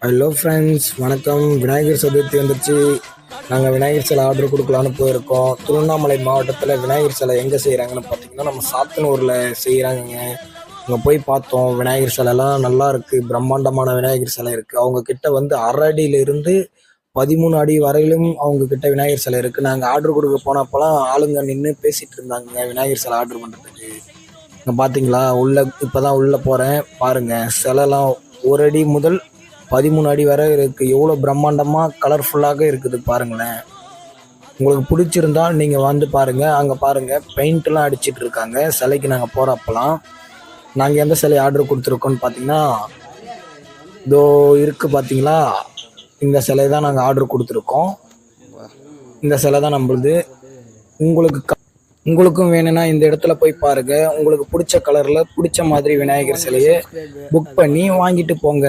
Hello friends, வணக்கம். விநாயகர் சதுர்த்தி வந்துருச்சு. நாங்கள் விநாயகர் சிலை ஆர்டர் கொடுக்கலான்னு போயிருக்கோம். திருவண்ணாமலை மாவட்டத்தில் விநாயகர் சிலை எங்கே செய்கிறாங்கன்னு பார்த்தீங்கன்னா, நம்ம சாத்தனூரில் செய்கிறாங்கங்க. அங்கே போய் பார்த்தோம். விநாயகர் சிலைலாம் நல்லா இருக்குது. பிரம்மாண்டமான விநாயகர் சிலை இருக்குது. அவங்க கிட்ட வந்து 1/2 அடியிலிருந்து 13 அடி வரையிலும் அவங்க கிட்ட விநாயகர் சிலை இருக்குது. நாங்கள் ஆர்டர் கொடுக்க போனப்போலாம் ஆளுங்க நின்று பேசிகிட்டு இருந்தாங்க விநாயகர் சிலை ஆர்டர் பண்ணுறதுக்கு. இங்கே பார்த்தீங்களா, இப்போ தான் உள்ளே போகிறேன். பாருங்கள், சிலைலாம் 1 அடி முதல் 13 அடி வரை இருக்குது. எவ்வளோ பிரம்மாண்டமாக கலர்ஃபுல்லாக இருக்குது பாருங்களேன். உங்களுக்கு பிடிச்சிருந்தா நீங்கள் வந்து பாருங்கள். அங்கே பாருங்கள், பெயிண்ட்லாம் அடிச்சிட்டு இருக்காங்க சிலைக்கு. நாங்கள் போகிறப்பலாம் நாங்கள் எந்த சிலை ஆர்டர் கொடுத்துருக்கோன்னு பார்த்தீங்கன்னா, இதோ இருக்குது பார்த்தீங்களா, இந்த சிலை தான் நாங்கள் ஆர்டர் கொடுத்துருக்கோம். இந்த சிலை தான் நம்மளுது. உங்களுக்கும் வேணும்னா இந்த இடத்துல போய் பாருங்கள். உங்களுக்கு பிடிச்ச கலரில் பிடிச்ச மாதிரி விநாயகர் சிலையை புக் பண்ணி வாங்கிட்டு போங்க.